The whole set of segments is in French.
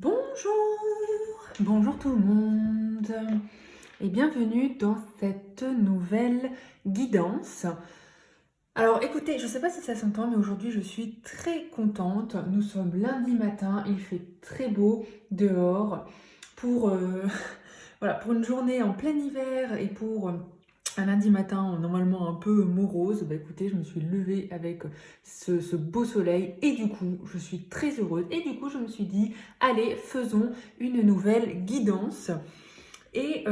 Bonjour tout le monde et bienvenue dans cette nouvelle guidance. Alors écoutez, je ne sais pas si ça s'entend, mais aujourd'hui je suis très contente. Nous sommes lundi matin, il fait très beau dehors pour, voilà, pour une journée en plein hiver et pour un lundi matin normalement un peu morose. Bah écoutez, je me suis levée avec ce beau soleil et du coup je suis très heureuse et du coup je me suis dit allez, faisons une nouvelle guidance. Et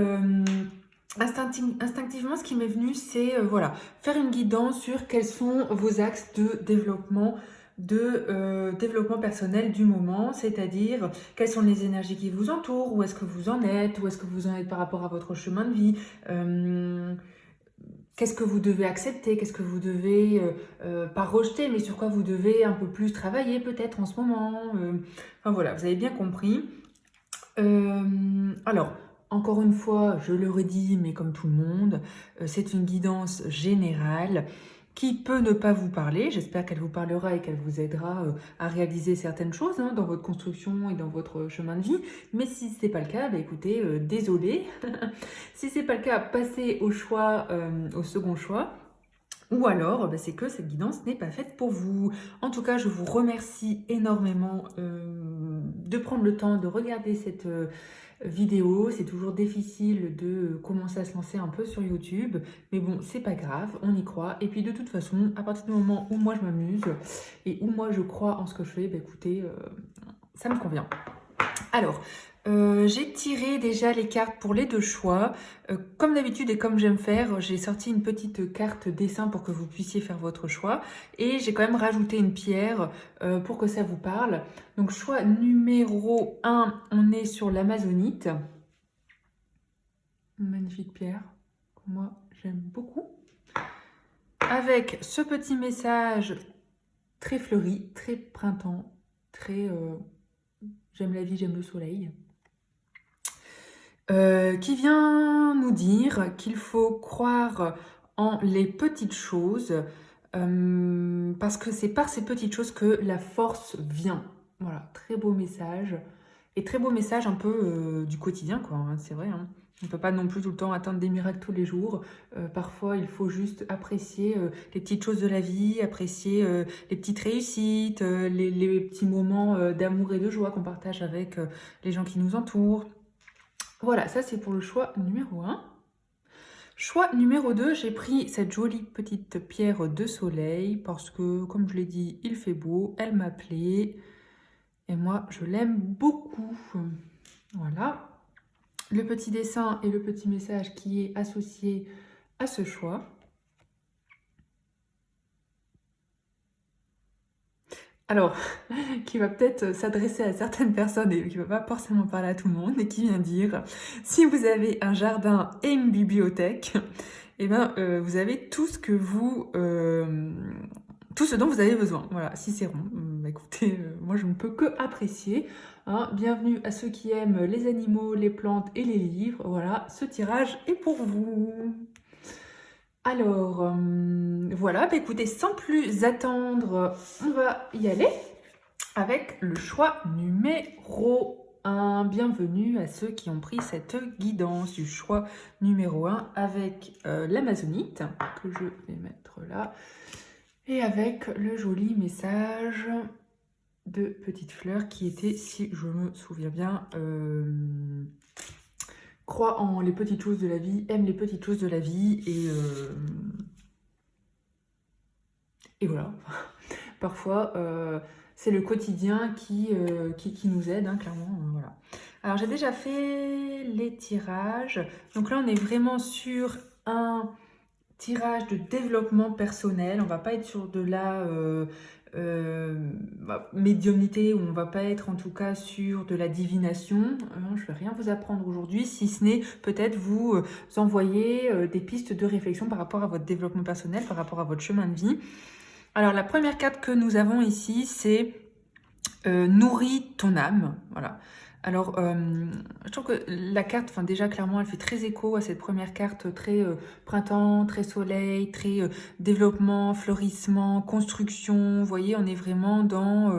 instinctivement, ce qui m'est venu, c'est voilà, faire une guidance sur quels sont vos axes de développement personnel du moment, c'est-à-dire quelles sont les énergies qui vous entourent, où est-ce que vous en êtes, où est-ce que vous en êtes par rapport à votre chemin de vie, qu'est-ce que vous devez accepter, qu'est-ce que vous devez pas rejeter, mais sur quoi vous devez un peu plus travailler peut-être en ce moment. Enfin voilà, vous avez bien compris. Alors, encore une fois, je le redis, mais comme tout le monde, c'est une guidance générale qui peut ne pas vous parler. J'espère qu'elle vous parlera et qu'elle vous aidera à réaliser certaines choses dans votre construction et dans votre chemin de vie. Mais si ce n'est pas le cas, bah, écoutez, désolé. Si ce n'est pas le cas, passez au choix, au second choix. Ou alors, bah, c'est que cette guidance n'est pas faite pour vous. En tout cas, je vous remercie énormément de prendre le temps de regarder cette vidéo. C'est toujours difficile de commencer à se lancer un peu sur YouTube. Mais bon, c'est pas grave, on y croit. Et puis de toute façon, à partir du moment où moi je m'amuse et où moi je crois en ce que je fais, bah, écoutez, ça me convient. Alors, j'ai tiré déjà les cartes pour les deux choix. Comme d'habitude et comme j'aime faire, j'ai sorti une petite carte dessin pour que vous puissiez faire votre choix. Et j'ai quand même rajouté une pierre pour que ça vous parle. Donc, choix numéro 1, on est sur l'amazonite. Une magnifique pierre que moi j'aime beaucoup. Avec ce petit message très fleuri, très printemps, très j'aime la vie, j'aime le soleil. Qui vient nous dire qu'il faut croire en les petites choses, parce que c'est par ces petites choses que la force vient. Voilà, très beau message. Et très beau message un peu du quotidien, quoi, hein, c'est vrai. Hein. On ne peut pas non plus tout le temps attendre des miracles tous les jours. Parfois, il faut juste apprécier les petites choses de la vie, apprécier les petites réussites, les petits moments d'amour et de joie qu'on partage avec les gens qui nous entourent. Voilà, ça c'est pour le choix numéro 1. Choix numéro 2, j'ai pris cette jolie petite pierre de soleil parce que, comme je l'ai dit, il fait beau, elle m'appelait et moi je l'aime beaucoup. Voilà, le petit dessin et le petit message qui est associé à ce choix. Alors, qui va peut-être s'adresser à certaines personnes et qui ne va pas forcément parler à tout le monde, et qui vient dire, si vous avez un jardin et une bibliothèque, eh ben, vous avez tout ce que tout ce dont vous avez besoin. Voilà, Cicéron. Écoutez, moi je ne peux que apprécier. Hein. Bienvenue à ceux qui aiment les animaux, les plantes et les livres. Voilà, ce tirage est pour vous. Alors, voilà, bah écoutez, sans plus attendre, on va y aller avec le choix numéro 1. Bienvenue à ceux qui ont pris cette guidance du choix numéro 1 avec l'amazonite, que je vais mettre là, et avec le joli message de Petite Fleur qui était, si je me souviens bien, crois en les petites choses de la vie, aime les petites choses de la vie, et voilà. Parfois, c'est le quotidien qui nous aide, hein, clairement. Voilà. Alors, j'ai déjà fait les tirages. Donc là, on est vraiment sur un tirage de développement personnel. On va pas être sur de la médiumnité, ou on va pas être en tout cas sur de la divination. Je vais rien vous apprendre aujourd'hui, si ce n'est peut-être vous envoyer des pistes de réflexion par rapport à votre développement personnel, par rapport à votre chemin de vie. Alors, la première carte que nous avons ici, c'est nourris ton âme. Voilà. Alors, je trouve que la carte, enfin déjà clairement, elle fait très écho à cette première carte, très printemps, très soleil, très développement, fleurissement, construction. Vous voyez, on est vraiment dans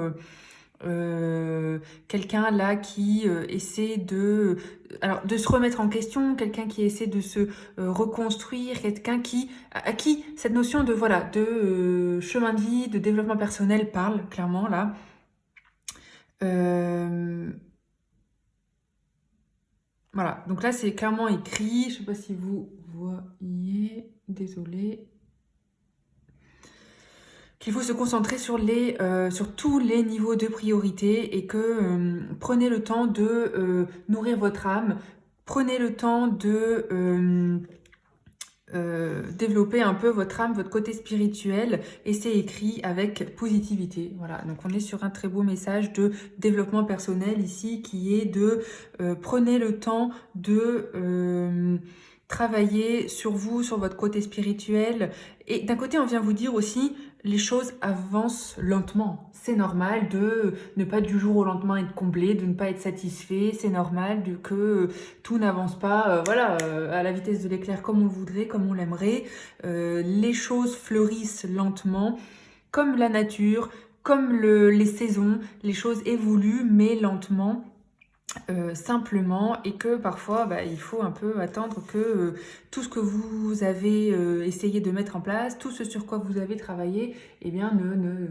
quelqu'un là qui essaie de se remettre en question, quelqu'un qui essaie de se reconstruire, quelqu'un à qui cette notion de voilà chemin de vie, de développement personnel parle clairement là. Voilà, donc là c'est clairement écrit, je sais pas si vous voyez, désolé, qu'il faut se concentrer sur tous les niveaux de priorité et que prenez le temps de nourrir votre âme, prenez le temps de développer un peu votre âme, votre côté spirituel, et c'est écrit avec positivité. Voilà, donc on est sur un très beau message de développement personnel ici qui est de prenez le temps de travailler sur vous, sur votre côté spirituel. Et d'un côté, on vient vous dire aussi, les choses avancent lentement. C'est normal de ne pas du jour au lendemain être comblé, de ne pas être satisfait. C'est normal que tout n'avance pas à la vitesse de l'éclair comme on le voudrait, comme on l'aimerait. Les choses fleurissent lentement, comme la nature, comme les saisons. Les choses évoluent, mais lentement. Simplement, et que parfois il faut un peu attendre que tout ce que vous avez essayé de mettre en place, tout ce sur quoi vous avez travaillé, eh bien ne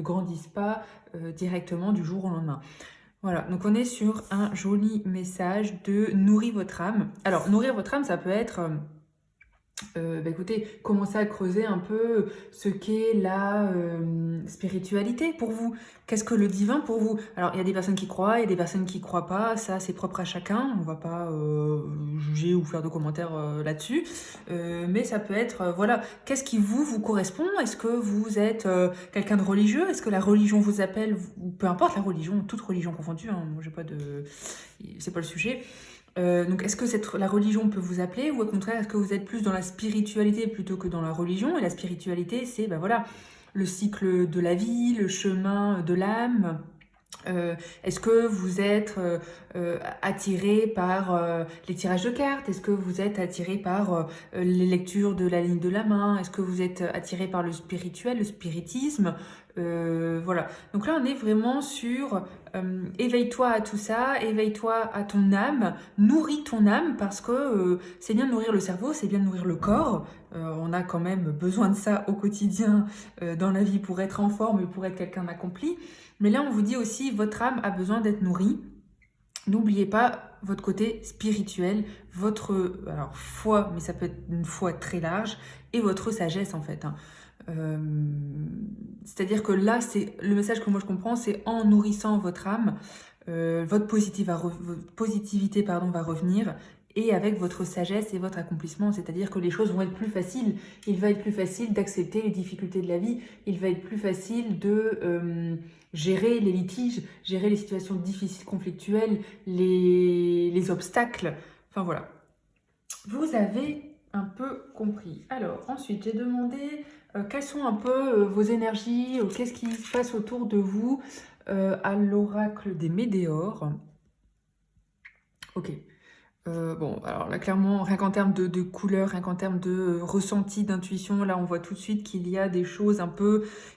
grandisse pas directement du jour au lendemain. Voilà, donc on est sur un joli message de nourrir votre âme. Alors nourrir votre âme, ça peut être écoutez, commencez à creuser un peu ce qu'est la spiritualité pour vous. Qu'est-ce que le divin pour vous? Alors, il y a des personnes qui croient, il y a des personnes qui ne croient pas. Ça, c'est propre à chacun. On ne va pas juger ou faire de commentaires là-dessus. Mais ça peut être, qu'est-ce qui vous correspond? Est-ce que vous êtes quelqu'un de religieux? Est-ce que la religion vous appelle? Ou peu importe la religion, toute religion confondue. Hein, moi, j'ai pas de... C'est pas le sujet. Donc est-ce que la religion peut vous appeler ou au contraire est-ce que vous êtes plus dans la spiritualité plutôt que dans la religion? Et la spiritualité c'est le cycle de la vie, le chemin de l'âme. Est-ce que vous êtes attiré par les tirages de cartes? Est-ce que vous êtes attiré par les lectures de la ligne de la main? Est-ce que vous êtes attiré par le spirituel, le spiritisme? Voilà. Donc là, on est vraiment sur éveille-toi à tout ça, éveille-toi à ton âme, nourris ton âme parce que c'est bien de nourrir le cerveau, c'est bien de nourrir le corps. On a quand même besoin de ça au quotidien dans la vie pour être en forme et pour être quelqu'un d'accompli. Mais là, on vous dit aussi, votre âme a besoin d'être nourrie. N'oubliez pas votre côté spirituel, votre foi, mais ça peut être une foi très large, et votre sagesse en fait. Hein. C'est-à-dire que là, c'est le message que moi je comprends, c'est en nourrissant votre âme, votre positivité va revenir, et avec votre sagesse et votre accomplissement, c'est-à-dire que les choses vont être plus faciles. Il va être plus facile d'accepter les difficultés de la vie, il va être plus facile de gérer les litiges, gérer les situations difficiles, conflictuelles, les obstacles, enfin voilà. Vous avez un peu compris. Alors ensuite, j'ai demandé quelles sont un peu vos énergies, qu'est-ce qui se passe autour de vous à l'oracle des Médéors. Ok. Bon, alors là, clairement, rien qu'en termes de couleur, rien qu'en termes de ressenti, d'intuition, là, on voit tout de suite qu'il y a des choses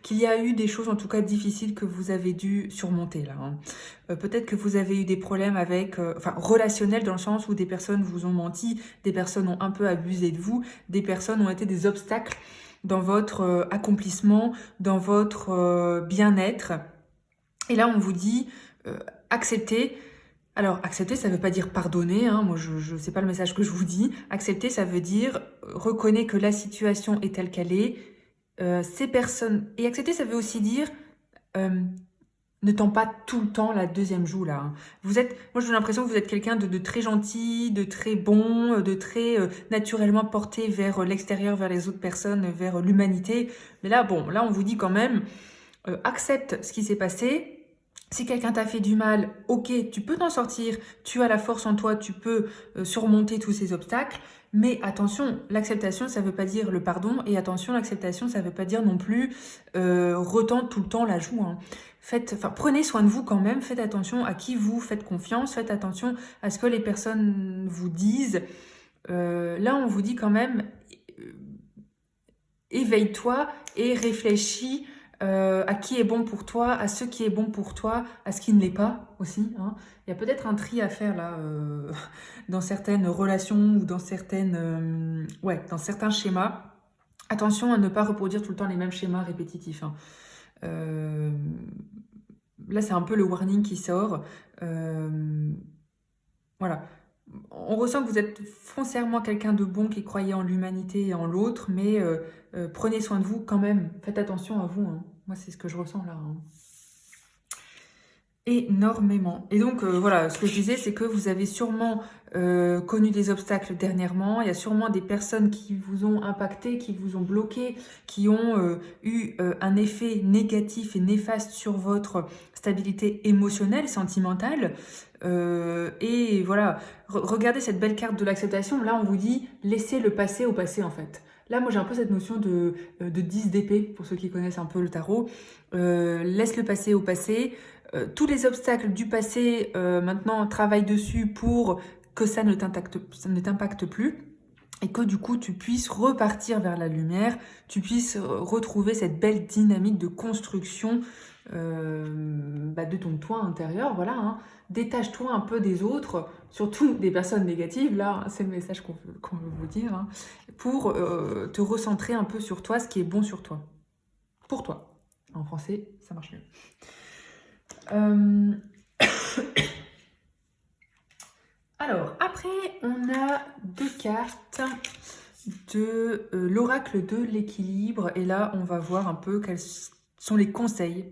qu'il y a eu des choses, en tout cas, difficiles que vous avez dû surmonter, là. Hein. Peut-être que vous avez eu des problèmes avec, relationnels, dans le sens où des personnes vous ont menti, des personnes ont un peu abusé de vous, des personnes ont été des obstacles dans votre accomplissement, dans votre bien-être. Et là, on vous dit, acceptez. Alors, accepter, ça ne veut pas dire pardonner, hein. Moi, c'est pas le message que je vous dis. Accepter, ça veut dire reconnaître que la situation est telle qu'elle est. Ces personnes... Et accepter, ça veut aussi dire ne tends pas tout le temps la deuxième joue, là. Hein. Moi, j'ai l'impression que vous êtes quelqu'un de très gentil, de très bon, de très naturellement porté vers l'extérieur, vers les autres personnes, vers l'humanité. Mais là, on vous dit quand même, accepte ce qui s'est passé. Si quelqu'un t'a fait du mal, ok, tu peux t'en sortir, tu as la force en toi, tu peux surmonter tous ces obstacles. Mais attention, l'acceptation, ça ne veut pas dire le pardon. Et attention, l'acceptation, ça ne veut pas dire non plus retendre tout le temps la joue. Hein. Prenez soin de vous quand même, faites attention à qui vous faites confiance, faites attention à ce que les personnes vous disent. Là, on vous dit quand même, éveille-toi et réfléchis à qui est bon pour toi, à ce qui est bon pour toi, à ce qui ne l'est pas aussi, hein. Il y a peut-être un tri à faire là, dans certaines relations ou dans dans certains schémas. Attention à ne pas reproduire tout le temps les mêmes schémas répétitifs, hein. Euh, Là, c'est un peu le warning qui sort. Voilà. On ressent que vous êtes foncièrement quelqu'un de bon qui croyait en l'humanité et en l'autre, mais prenez soin de vous quand même. Faites attention à vous, hein. Moi, c'est ce que je ressens là, hein. Énormément. Et donc, voilà, ce que je disais, c'est que vous avez sûrement connu des obstacles dernièrement. Il y a sûrement des personnes qui vous ont impacté, qui vous ont bloqué, qui ont eu un effet négatif et néfaste sur votre stabilité émotionnelle, sentimentale. Et voilà, regardez cette belle carte de l'acceptation. Là, on vous dit, laissez le passé au passé, en fait. Là, moi, j'ai un peu cette notion de 10 d'épée, pour ceux qui connaissent un peu le tarot. Laisse le passé au passé. Tous les obstacles du passé, maintenant, travaille dessus pour que ça ne t'impacte plus et que du coup, tu puisses repartir vers la lumière, tu puisses retrouver cette belle dynamique de construction de ton toit intérieur, voilà, hein. Détache-toi un peu des autres, surtout des personnes négatives, là, hein, c'est le message qu'on veut vous dire, hein, pour te recentrer un peu sur toi, ce qui est bon sur toi, pour toi. En français, ça marche mieux. Alors, après, on a deux cartes de l'oracle de l'équilibre. Et là, on va voir un peu quels sont les conseils.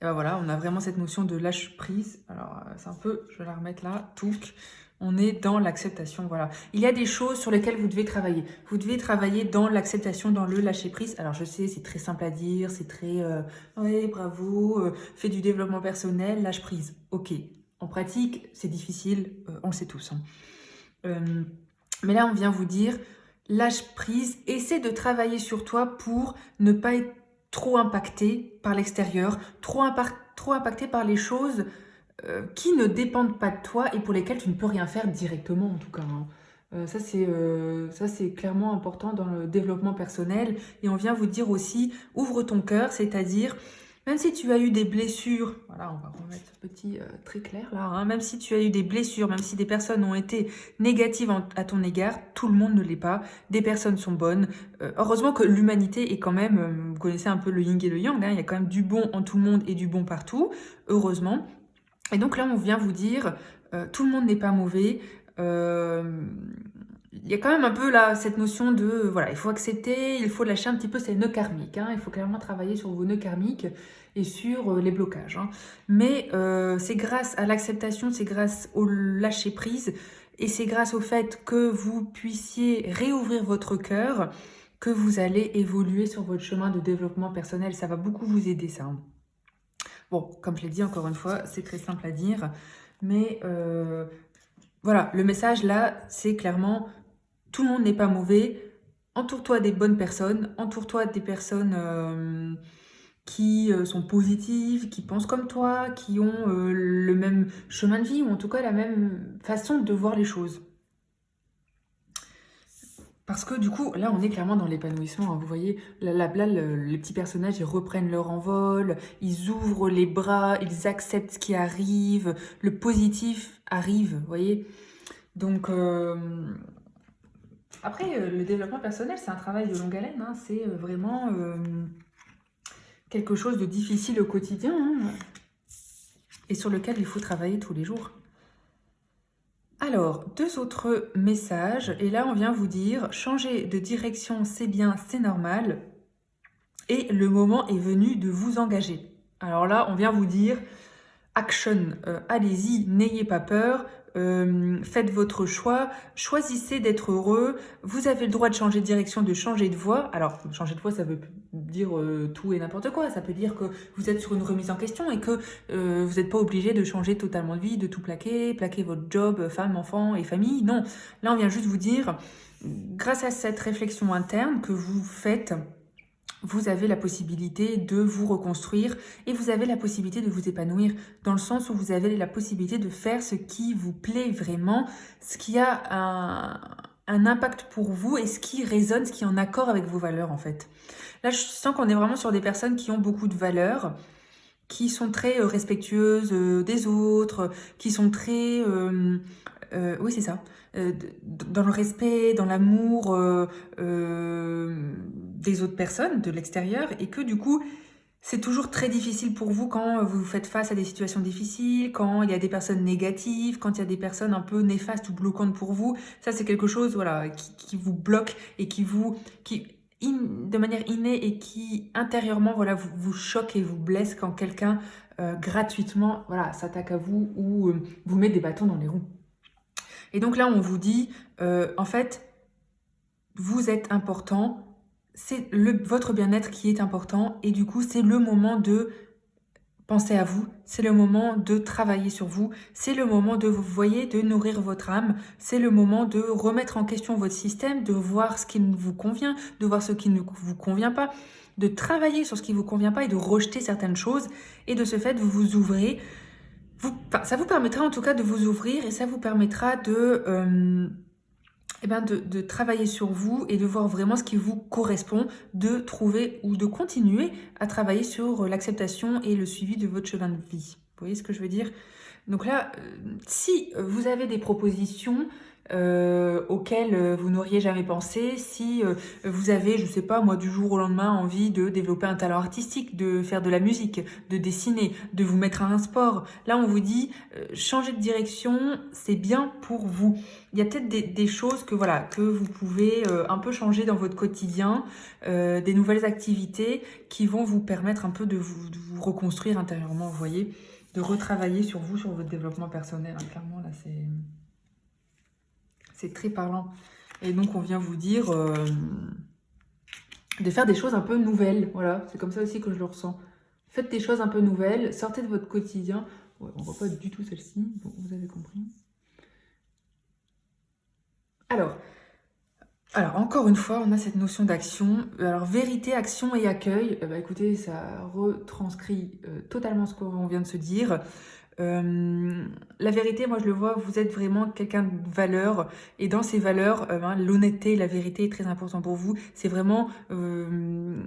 Et ben voilà, on a vraiment cette notion de lâche prise. Alors, c'est un peu, je vais la remettre là, touc. On est dans l'acceptation, voilà. Il y a des choses sur lesquelles vous devez travailler. Vous devez travailler dans l'acceptation, dans le lâcher prise. Alors, je sais, c'est très simple à dire, c'est très... oui, bravo, fais du développement personnel, lâche prise. Ok. En pratique, c'est difficile, on le sait tous, hein. Mais là, on vient vous dire, lâche prise, essaie de travailler sur toi pour ne pas être trop impacté par l'extérieur, trop impacté par les choses qui ne dépendent pas de toi et pour lesquelles tu ne peux rien faire directement, en tout cas, hein. Ça, c'est clairement important dans le développement personnel. Et on vient vous dire aussi, ouvre ton cœur, c'est-à-dire... Même si tu as eu des blessures, voilà, on va remettre ce petit très clair là, hein, même si tu as eu des blessures, même si des personnes ont été négatives à ton égard, tout le monde ne l'est pas, des personnes sont bonnes. Heureusement que l'humanité est quand même, vous connaissez un peu le yin et le yang, hein, il y a quand même du bon en tout le monde et du bon partout, heureusement. Et donc là, on vient vous dire, tout le monde n'est pas mauvais. Il y a quand même un peu là cette notion de, voilà, il faut accepter, il faut lâcher un petit peu ces nœuds karmiques, hein, il faut clairement travailler sur vos nœuds karmiques et sur les blocages, hein. Mais c'est grâce à l'acceptation, c'est grâce au lâcher prise et c'est grâce au fait que vous puissiez réouvrir votre cœur que vous allez évoluer sur votre chemin de développement personnel. Ça va beaucoup vous aider, ça, hein. Bon, comme je l'ai dit encore une fois, c'est très simple à dire, mais voilà, le message là, c'est clairement, tout le monde n'est pas mauvais, entoure-toi des bonnes personnes, entoure-toi des personnes qui sont positives, qui pensent comme toi, qui ont le même chemin de vie, ou en tout cas la même façon de voir les choses. Parce que du coup, là, on est clairement dans l'épanouissement, hein. Vous voyez, là, les petits personnages, ils reprennent leur envol, ils ouvrent les bras, ils acceptent ce qui arrive, le positif arrive, vous voyez. Donc, après, le développement personnel, c'est un travail de longue haleine, hein. C'est vraiment quelque chose de difficile au quotidien, hein, et sur lequel il faut travailler tous les jours. Alors, deux autres messages, et là on vient vous dire, changer de direction c'est bien, c'est normal, et le moment est venu de vous engager. Alors là, on vient vous dire, action, allez-y, n'ayez pas peur, faites votre choix, choisissez d'être heureux, vous avez le droit de changer de direction, de changer de voie. Alors, changer de voie, ça veut dire tout et n'importe quoi, ça peut dire que vous êtes sur une remise en question et que vous n'êtes pas obligé de changer totalement de vie, de tout plaquer votre job, femme, enfant et famille. Non, là on vient juste vous dire, grâce à cette réflexion interne que vous faites, vous avez la possibilité de vous reconstruire et vous avez la possibilité de vous épanouir dans le sens où vous avez la possibilité de faire ce qui vous plaît vraiment, ce qui a un impact pour vous et ce qui résonne, ce qui est en accord avec vos valeurs en fait. Là, je sens qu'on est vraiment sur des personnes qui ont beaucoup de valeurs, qui sont très respectueuses des autres, qui sont très... oui, c'est ça. Dans le respect, dans l'amour des autres personnes, de l'extérieur, et que du coup, c'est toujours très difficile pour vous quand vous faites face à des situations difficiles, quand il y a des personnes négatives, quand il y a des personnes un peu néfastes ou bloquantes pour vous. Ça, c'est quelque chose voilà, qui vous bloque et de manière innée et qui intérieurement voilà, vous choque et vous blesse quand quelqu'un gratuitement voilà, s'attaque à vous ou vous met des bâtons dans les roues. Et donc là, on vous dit, en fait, vous êtes important, c'est votre bien-être qui est important et du coup, c'est le moment de penser à vous, c'est le moment de travailler sur vous, c'est le moment de, vous voyez, de nourrir votre âme, c'est le moment de remettre en question votre système, de voir ce qui vous convient, de voir ce qui ne vous convient pas, de travailler sur ce qui ne vous convient pas et de rejeter certaines choses et de ce fait, vous vous ouvrez. Ça vous permettra en tout cas de vous ouvrir et ça vous permettra de travailler sur vous et de voir vraiment ce qui vous correspond, de trouver ou de continuer à travailler sur l'acceptation et le suivi de votre chemin de vie. Vous voyez ce que je veux dire? Donc là, si vous avez des propositions auxquelles vous n'auriez jamais pensé, si vous avez, je sais pas moi, du jour au lendemain envie de développer un talent artistique, de faire de la musique, de dessiner, de vous mettre à un sport, là on vous dit changer de direction, c'est bien pour vous. Il y a peut-être des choses que, voilà, que vous pouvez un peu changer dans votre quotidien, des nouvelles activités qui vont vous permettre un peu de vous reconstruire intérieurement, vous voyez, de retravailler sur vous, sur votre développement personnel. Hein. Clairement, là, c'est très parlant. Et donc, on vient vous dire de faire des choses un peu nouvelles. Voilà, c'est comme ça aussi que je le ressens. Faites des choses un peu nouvelles, sortez de votre quotidien. Ouais, on ne voit pas du tout celle-ci, bon, vous avez compris. Alors, encore une fois, on a cette notion d'action. Alors, vérité, action et accueil. Écoutez, ça retranscrit totalement ce qu'on vient de se dire. La vérité, moi je le vois, vous êtes vraiment quelqu'un de valeur et dans ces valeurs, l'honnêteté et la vérité est très important pour vous. C'est vraiment une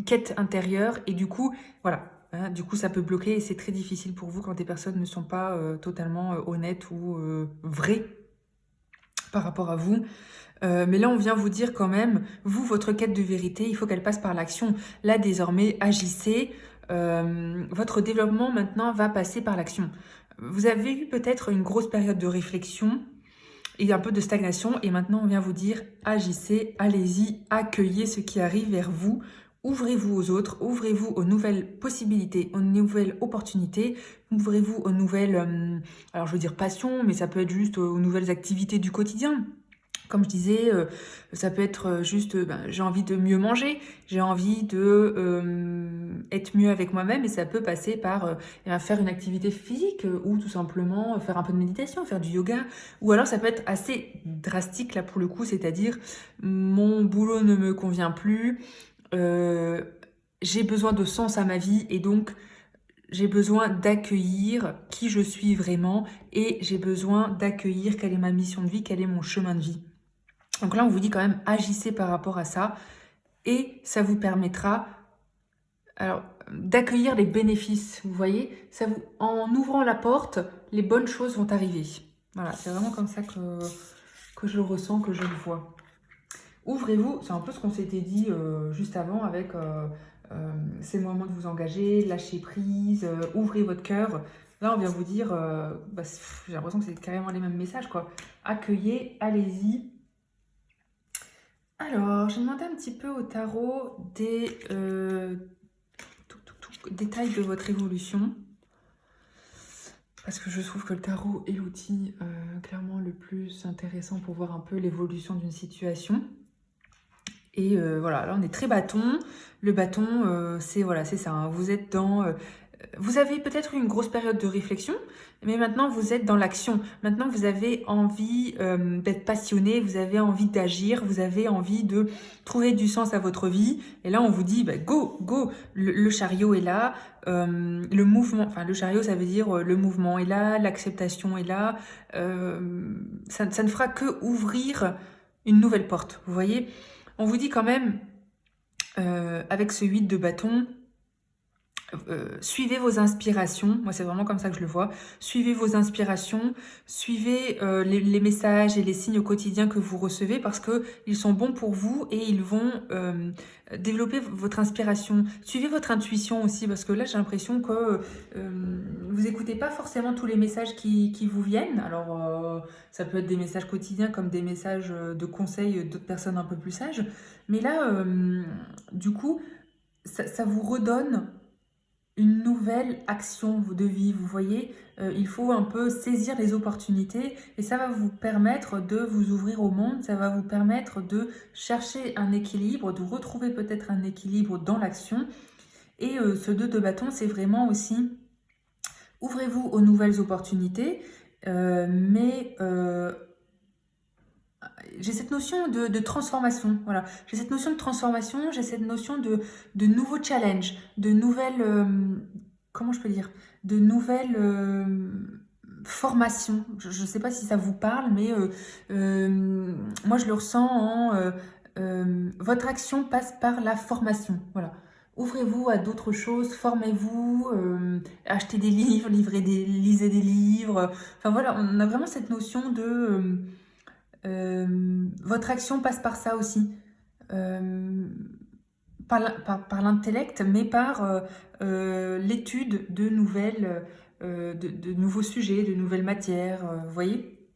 quête intérieure et du coup, voilà, hein, du coup ça peut bloquer et c'est très difficile pour vous quand des personnes ne sont pas totalement honnêtes ou vraies par rapport à vous. Mais là, on vient vous dire quand même, vous, votre quête de vérité, il faut qu'elle passe par l'action. Là, désormais, agissez. Votre développement, maintenant, va passer par l'action. Vous avez eu peut-être une grosse période de réflexion et un peu de stagnation. Et maintenant, on vient vous dire, agissez, allez-y, accueillez ce qui arrive vers vous. Ouvrez-vous aux autres, ouvrez-vous aux nouvelles possibilités, aux nouvelles opportunités, ouvrez-vous aux nouvelles, alors je veux dire passion, mais ça peut être juste aux nouvelles activités du quotidien. Comme je disais, ça peut être juste, j'ai envie de mieux manger, j'ai envie de être mieux avec moi-même et ça peut passer par faire une activité physique ou tout simplement faire un peu de méditation, faire du yoga. Ou alors ça peut être assez drastique là pour le coup, c'est-à-dire mon boulot ne me convient plus, j'ai besoin de sens à ma vie et donc j'ai besoin d'accueillir qui je suis vraiment et j'ai besoin d'accueillir quelle est ma mission de vie, quel est mon chemin de vie. Donc là, on vous dit quand même, agissez par rapport à ça et ça vous permettra d'accueillir les bénéfices. Vous voyez, en ouvrant la porte, les bonnes choses vont arriver. Voilà, c'est vraiment comme ça que je le ressens, que je le vois. Ouvrez-vous, c'est un peu ce qu'on s'était dit juste avant avec c'est le moment de vous engager, lâcher prise, ouvrez votre cœur. Là, on vient vous dire, j'ai l'impression que c'est carrément les mêmes messages, quoi. Accueillez, allez-y. Alors, j'ai demandé un petit peu au tarot des détails de votre évolution. Parce que je trouve que le tarot est l'outil clairement le plus intéressant pour voir un peu l'évolution d'une situation. Et voilà, là on est très bâton. Le bâton, c'est ça. Hein, vous êtes dans Vous avez peut-être eu une grosse période de réflexion, mais maintenant vous êtes dans l'action. Maintenant vous avez envie d'être passionné, vous avez envie d'agir, vous avez envie de trouver du sens à votre vie. Et là on vous dit, bah, go, go, le chariot est là, le mouvement, enfin le chariot ça veut dire le mouvement est là, l'acceptation est là. Ça ne fera que ouvrir une nouvelle porte, vous voyez. On vous dit quand même, avec ce 8 de bâton, suivez vos inspirations, moi c'est vraiment comme ça que je le vois, suivez vos inspirations, suivez les messages et les signes au quotidien que vous recevez parce qu'ils sont bons pour vous et ils vont développer votre inspiration. Suivez votre intuition aussi parce que là j'ai l'impression que vous n'écoutez pas forcément tous les messages qui vous viennent. Alors ça peut être des messages quotidiens comme des messages de conseils d'autres personnes un peu plus sages, mais là du coup ça vous redonne une nouvelle action de vie, vous voyez, il faut un peu saisir les opportunités et ça va vous permettre de vous ouvrir au monde, ça va vous permettre de chercher un équilibre, de retrouver peut-être un équilibre dans l'action. Et ce 2 de bâton, c'est vraiment aussi, ouvrez-vous aux nouvelles opportunités, mais j'ai cette notion de transformation, voilà. J'ai cette notion de transformation, j'ai cette notion de nouveaux challenges, de nouvelles, comment je peux dire, de nouvelles formations. Je ne sais pas si ça vous parle, mais moi je le ressens en votre action passe par la formation, voilà. Ouvrez-vous à d'autres choses, formez-vous, achetez des livres, lisez des livres. Enfin voilà, on a vraiment cette notion de votre action passe par ça aussi, par l'intellect, mais par l'étude de de nouveaux sujets, de nouvelles matières, vous voyez.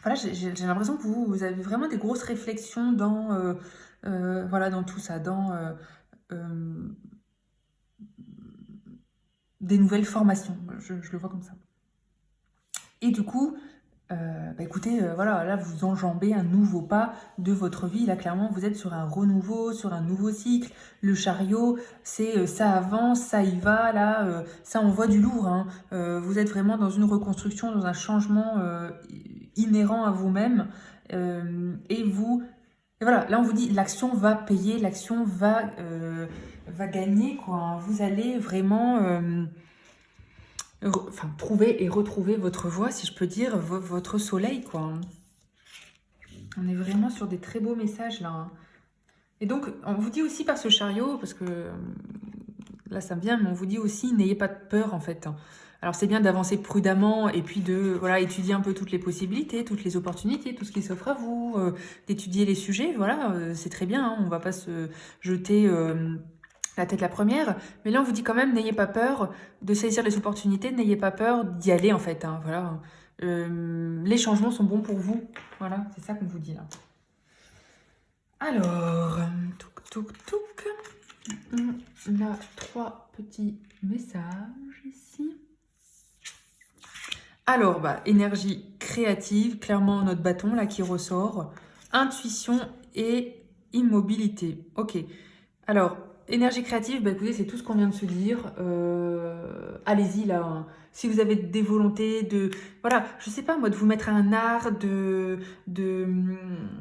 Voilà, j'ai l'impression que vous avez vraiment des grosses réflexions voilà, dans tout ça, dans des nouvelles formations, je le vois comme ça. Et du coup, bah écoutez, voilà, là vous enjambez un nouveau pas de votre vie. Là, clairement, vous êtes sur un renouveau, sur un nouveau cycle. Le chariot, c'est ça avance, ça y va. Là, ça envoie du lourd, hein. Vous êtes vraiment dans une reconstruction, dans un changement inhérent à vous-même. Et voilà, là on vous dit l'action va payer, l'action va gagner, quoi, hein. Vous allez vraiment enfin, trouver et retrouver votre voie, si je peux dire, votre soleil, quoi, hein. On est vraiment sur des très beaux messages, là, hein. Et donc, on vous dit aussi par ce chariot, parce que là, ça me vient, mais on vous dit aussi, n'ayez pas de peur, en fait, hein. Alors, c'est bien d'avancer prudemment et puis de voilà, étudier un peu toutes les possibilités, toutes les opportunités, tout ce qui s'offre à vous, d'étudier les sujets, voilà, c'est très bien, hein. On ne va pas se jeter la tête la première, mais là on vous dit quand même, n'ayez pas peur de saisir les opportunités, n'ayez pas peur d'y aller en fait, hein, voilà. Les changements sont bons pour vous, voilà, c'est ça qu'on vous dit là. Alors, touk touk touk, on a 3 petits messages ici. Alors, bah, énergie créative, clairement notre bâton là qui ressort, intuition et immobilité, ok. Alors, énergie créative, bah écoutez, c'est tout ce qu'on vient de se dire. Allez-y là, hein. Si vous avez des volontés de, voilà, je sais pas moi, de vous mettre à un art, de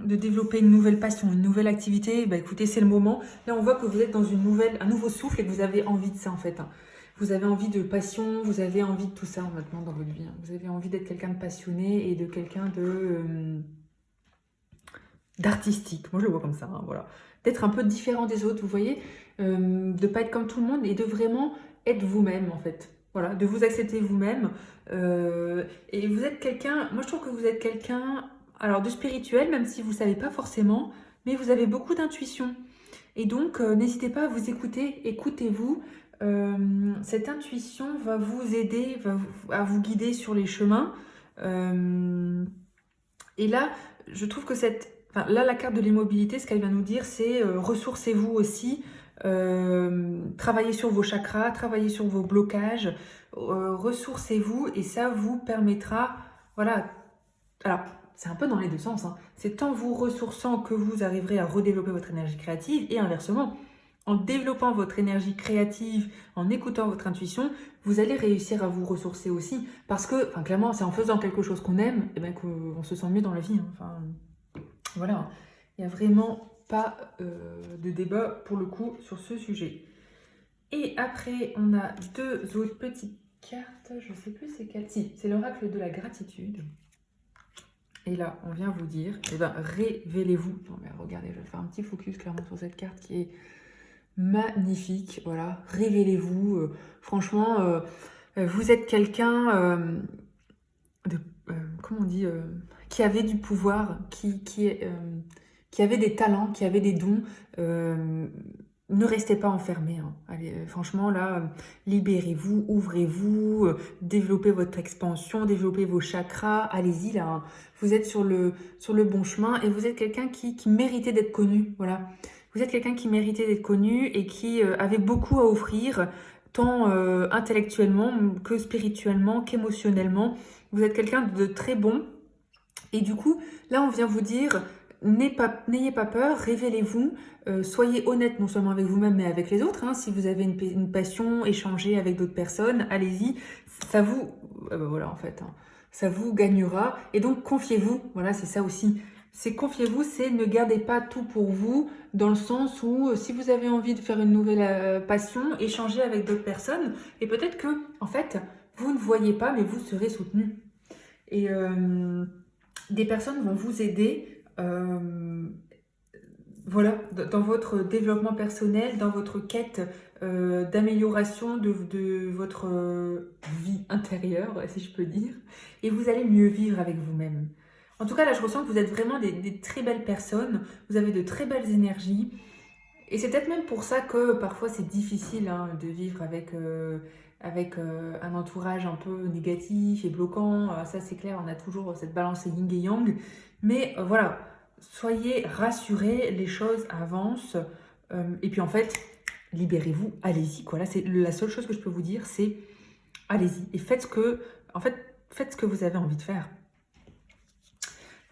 développer une nouvelle passion, une nouvelle activité, bah écoutez, c'est le moment. Là, on voit que vous êtes dans un nouveau souffle et que vous avez envie de ça en fait, hein. Vous avez envie de passion, vous avez envie de tout ça maintenant dans votre vie, hein. Vous avez envie d'être quelqu'un de passionné et de quelqu'un d'artistique. Moi, je le vois comme ça, hein, voilà. D'être un peu différent des autres, vous voyez, de ne pas être comme tout le monde et de vraiment être vous-même, en fait. Voilà, de vous accepter vous-même. Et vous êtes quelqu'un, moi je trouve que vous êtes quelqu'un, alors de spirituel, même si vous ne savez pas forcément, mais vous avez beaucoup d'intuition. Et donc, n'hésitez pas à vous écouter, écoutez-vous. Cette intuition va vous aider, à vous guider sur les chemins. Et là, je trouve que enfin, là, la carte de l'immobilité, ce qu'elle vient nous dire, c'est ressourcez-vous aussi, travaillez sur vos chakras, travaillez sur vos blocages, ressourcez-vous et ça vous permettra, voilà, alors c'est un peu dans les deux sens, hein. C'est en vous ressourçant que vous arriverez à redévelopper votre énergie créative et inversement. en développant votre énergie créative, en écoutant votre intuition, vous allez réussir à vous ressourcer aussi. Parce que, enfin, clairement, c'est en faisant quelque chose qu'on aime eh ben, qu'on se sent mieux dans la vie. Hein. Enfin, voilà, il n'y a vraiment pas de débat pour le coup sur ce sujet. Et après, on a deux autres petites cartes. Je ne sais plus c'est quelle. Si, c'est l'oracle de la gratitude. Et là, on vient vous dire, eh ben, révélez-vous. Non, mais regardez, je vais faire un petit focus clairement sur cette carte qui est magnifique. Voilà, révélez-vous. Franchement, vous êtes quelqu'un de, comment on dit, qui avait du pouvoir, qui avait des talents, qui avait des dons. Ne restez pas enfermés. Hein. Allez, franchement, là, libérez-vous, ouvrez-vous, développez votre expansion, développez vos chakras. Allez-y, là. Hein. Vous êtes sur le bon chemin et vous êtes quelqu'un qui méritait d'être connu. Voilà. Vous êtes quelqu'un qui méritait d'être connu et qui avait beaucoup à offrir, tant intellectuellement que spirituellement, qu'émotionnellement. Vous êtes quelqu'un de très bon. Et du coup, là, on vient vous dire, n'ayez pas peur, révélez-vous, soyez honnête non seulement avec vous-même, mais avec les autres. Hein. Si vous avez une passion, échangez avec d'autres personnes, allez-y. Ça vous, voilà, en fait, hein, ça vous gagnera. Et donc, confiez-vous. Voilà, c'est ça aussi. C'est confiez-vous, c'est ne gardez pas tout pour vous, dans le sens où si vous avez envie de faire une nouvelle passion, échangez avec d'autres personnes. Et peut-être que, en fait, vous ne voyez pas, mais vous serez soutenu. Et des personnes vont vous aider voilà, dans votre développement personnel, dans votre quête d'amélioration de votre vie intérieure, si je peux dire, et vous allez mieux vivre avec vous-même. En tout cas, là, je ressens que vous êtes vraiment des très belles personnes, vous avez de très belles énergies, et c'est peut-être même pour ça que parfois c'est difficile hein, de vivre avec un entourage un peu négatif et bloquant. Ça, c'est clair, on a toujours cette balance yin et yang. Mais voilà, soyez rassurés, les choses avancent. Et puis en fait, libérez-vous, allez-y. Là, c'est la seule chose que je peux vous dire, c'est allez-y. Et faites ce que vous avez envie de faire.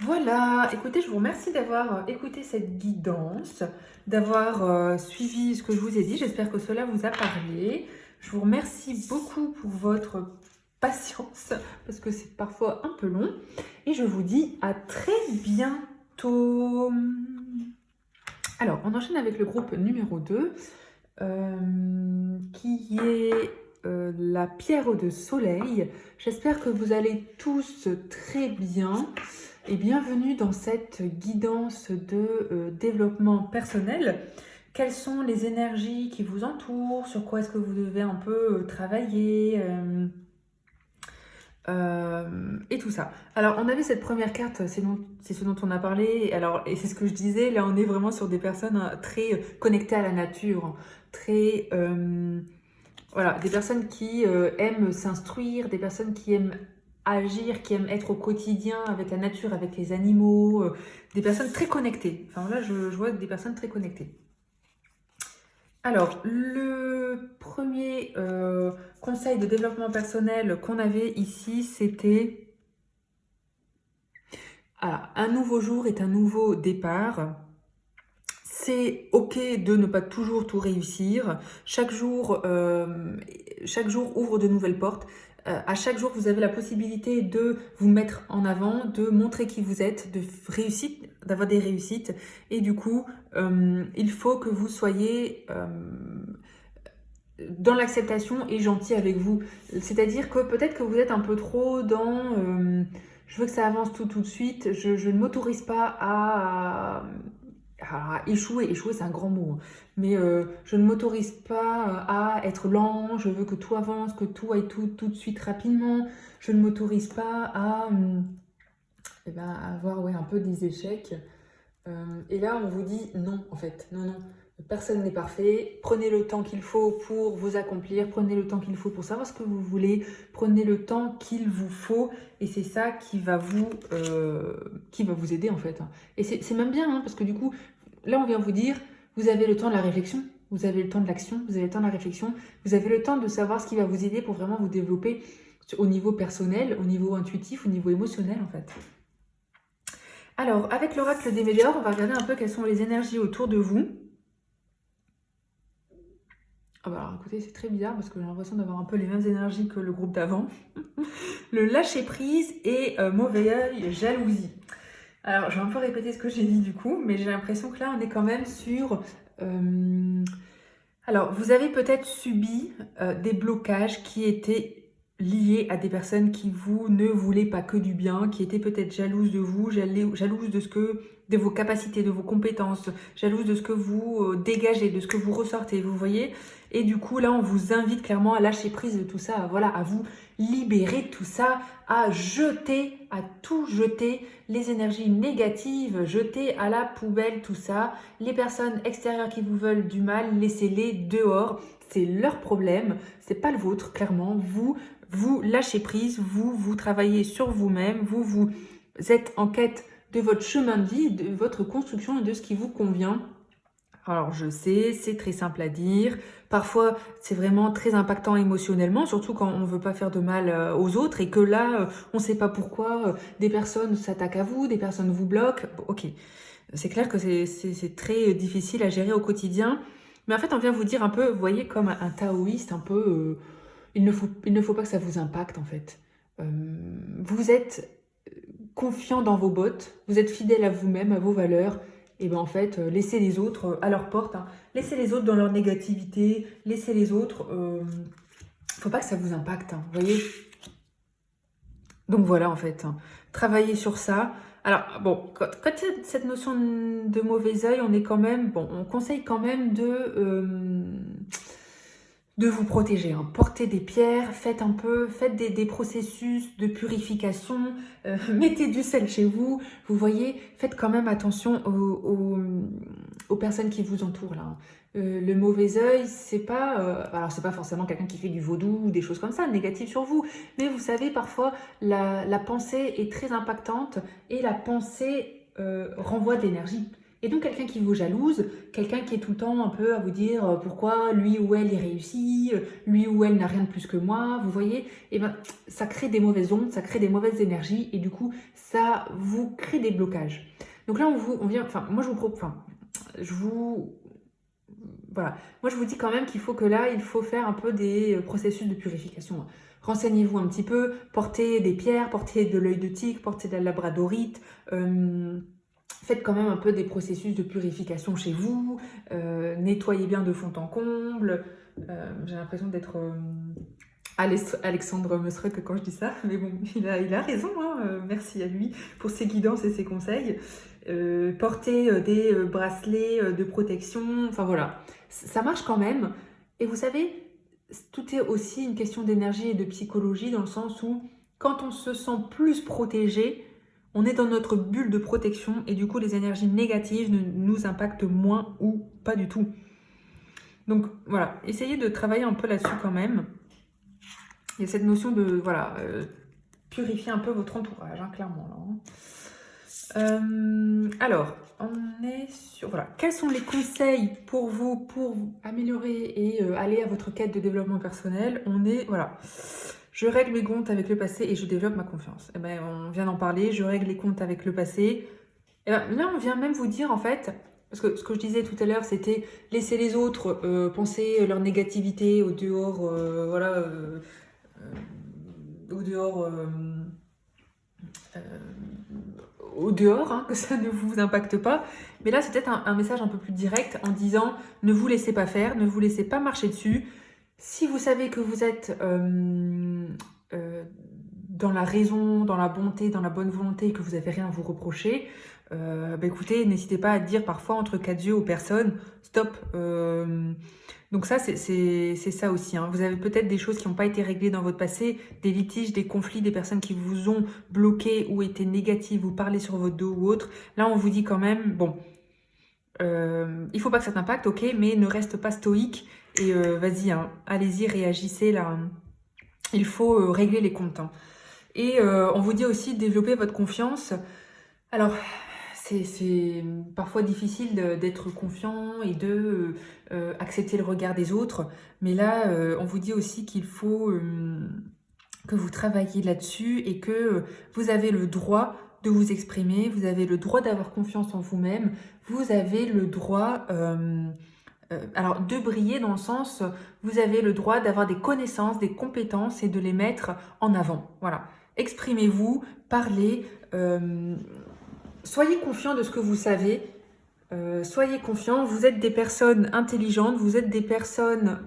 Voilà, écoutez, je vous remercie d'avoir écouté cette guidance, d'avoir suivi ce que je vous ai dit. J'espère que cela vous a parlé. Je vous remercie beaucoup pour votre patience, parce que c'est parfois un peu long. Et je vous dis à très bientôt. Alors, on enchaîne avec le groupe numéro 2, qui est la pierre de soleil. J'espère que vous allez tous très bien. Et bienvenue dans cette guidance de développement personnel. Quelles sont les énergies qui vous entourent? Sur quoi est-ce que vous devez un peu travailler et tout ça. Alors, on avait cette première carte, c'est ce dont on a parlé. Alors, et c'est ce que je disais, là, on est vraiment sur des personnes très connectées à la nature, très... voilà, des personnes qui aiment s'instruire, des personnes qui aiment agir, qui aiment être au quotidien avec la nature, avec les animaux, des personnes très connectées. Enfin là, je vois des personnes très connectées. Alors, le premier conseil de développement personnel qu'on avait ici, c'était un nouveau jour est un nouveau départ. C'est ok de ne pas toujours tout réussir. Chaque jour ouvre de nouvelles portes. À chaque jour, vous avez la possibilité de vous mettre en avant, de montrer qui vous êtes, d'avoir des réussites. Et du coup, il faut que vous soyez dans l'acceptation et gentil avec vous. C'est-à-dire que peut-être que vous êtes un peu trop dans je veux que ça avance tout de suite. Je ne m'autorise pas à échouer. Échouer, c'est un grand mot. Mais je ne m'autorise pas à être lent. Je veux que tout avance, que tout aille tout de suite rapidement. Je ne m'autorise pas à avoir un peu des échecs. Et là, on vous dit non, en fait. Non. Personne n'est parfait. Prenez le temps qu'il faut pour vous accomplir. Prenez le temps qu'il faut pour savoir ce que vous voulez. Prenez le temps qu'il vous faut. Et c'est ça qui va vous aider, en fait. Et c'est même bien, hein, parce que du coup, là, on vient vous dire, vous avez le temps de la réflexion. Vous avez le temps de l'action. Vous avez le temps de la réflexion. Vous avez le temps de savoir ce qui va vous aider pour vraiment vous développer au niveau personnel, au niveau intuitif, au niveau émotionnel, en fait. Alors, avec l'oracle des médiors, on va regarder un peu quelles sont les énergies autour de vous. Ah bah alors écoutez, c'est très bizarre parce que j'ai l'impression d'avoir un peu les mêmes énergies que le groupe d'avant. Le lâcher prise et mauvais œil, jalousie. Alors, je vais un peu répéter ce que j'ai dit du coup, mais j'ai l'impression que là, on est quand même sur... Alors, vous avez peut-être subi des blocages qui étaient liés à des personnes qui vous ne voulaient pas que du bien, qui étaient peut-être jalouses de vous, jalouses de vos capacités, de vos compétences, jalouses de ce que vous dégagez, de ce que vous ressortez, vous voyez. Et du coup, là, on vous invite clairement à lâcher prise de tout ça, voilà, à vous libérer de tout ça, à jeter, à tout jeter, les énergies négatives, jeter à la poubelle tout ça. Les personnes extérieures qui vous veulent du mal, laissez-les dehors. C'est leur problème, c'est pas le vôtre, clairement. Vous lâchez prise, vous travaillez sur vous-même, vous êtes en quête de votre chemin de vie, de votre construction et de ce qui vous convient. Alors je sais, c'est très simple à dire. Parfois, c'est vraiment très impactant émotionnellement, surtout quand on ne veut pas faire de mal aux autres et que là, on ne sait pas pourquoi des personnes s'attaquent à vous, des personnes vous bloquent. Bon, ok, c'est clair que c'est très difficile à gérer au quotidien. Mais en fait, on vient vous dire un peu, vous voyez, comme un taoïste, un peu, il ne faut pas que ça vous impacte en fait. Vous êtes confiant dans vos bottes, vous êtes fidèle à vous-même, à vos valeurs, et bien en fait, laissez les autres à leur porte, hein. Laissez les autres dans leur négativité, laissez les autres, faut pas que ça vous impacte, hein, vous voyez. Donc voilà en fait, hein. Travaillez sur ça. Alors bon, quand il y a cette notion de mauvais œil, on est quand même, bon, on conseille quand même de vous protéger, hein. Portez des pierres, faites des processus de purification, mettez du sel chez vous, vous voyez, faites quand même attention aux personnes qui vous entourent là, hein. Le mauvais œil, alors c'est pas forcément quelqu'un qui fait du vaudou ou des choses comme ça, négatives sur vous, mais vous savez, parfois la pensée est très impactante et la pensée renvoie de l'énergie. Et donc quelqu'un qui vous jalouse, quelqu'un qui est tout le temps un peu à vous dire pourquoi lui ou elle y réussit, lui ou elle n'a rien de plus que moi, vous voyez, et ben ça crée des mauvaises ondes, ça crée des mauvaises énergies et du coup ça vous crée des blocages. Donc là on vient, enfin moi voilà, moi je vous dis quand même qu'il faut que là il faut faire un peu des processus de purification. Renseignez-vous un petit peu, portez des pierres, portez de l'œil de tigre, portez de la labradorite. Faites quand même un peu des processus de purification chez vous, nettoyez bien de fond en comble. J'ai l'impression d'être Alexandre Musruck quand je dis ça, mais bon, il a raison, hein, merci à lui pour ses guidances et ses conseils. Portez des bracelets de protection, enfin voilà, ça marche quand même. Et vous savez, tout est aussi une question d'énergie et de psychologie dans le sens où quand on se sent plus protégé, on est dans notre bulle de protection et du coup les énergies négatives nous impactent moins ou pas du tout. Donc voilà, essayez de travailler un peu là-dessus quand même. Il y a cette notion de voilà, purifier un peu votre entourage, hein, clairement. Là, hein. Alors, on est sur... Voilà. Quels sont les conseils pour vous pour améliorer et aller à votre quête de développement personnel? On est... Voilà. Je règle mes comptes avec le passé et je développe ma confiance. Eh ben, on vient d'en parler, je règle les comptes avec le passé. Eh ben, là, on vient même vous dire, en fait... Parce que ce que je disais tout à l'heure, c'était laisser les autres penser leur négativité au dehors... voilà... au dehors... au dehors, hein, que ça ne vous impacte pas. Mais là, c'est peut-être un message un peu plus direct en disant ne vous laissez pas faire, ne vous laissez pas marcher dessus. Si vous savez que vous êtes dans la raison, dans la bonté, dans la bonne volonté et que vous n'avez rien à vous reprocher, écoutez, n'hésitez pas à dire parfois entre quatre yeux aux personnes stop. Donc ça, c'est ça aussi, hein. Vous avez peut-être des choses qui n'ont pas été réglées dans votre passé, des litiges, des conflits, des personnes qui vous ont bloqué ou été négatives ou parlé sur votre dos ou autre. Là, on vous dit quand même, bon, il faut pas que ça t'impacte, ok, mais ne reste pas stoïque et vas-y, hein, allez-y, réagissez là. Il faut régler les comptes, hein. Et on vous dit aussi de développer votre confiance. Alors, c'est parfois difficile d'être confiant et de accepter le regard des autres. Mais là, on vous dit aussi qu'il faut que vous travailliez là-dessus et que vous avez le droit de vous exprimer, vous avez le droit d'avoir confiance en vous-même, vous avez le droit alors, de briller dans le sens, vous avez le droit d'avoir des connaissances, des compétences et de les mettre en avant. Voilà. Exprimez-vous, parlez, soyez confiant de ce que vous savez. Soyez confiants, vous êtes des personnes intelligentes, vous êtes des personnes,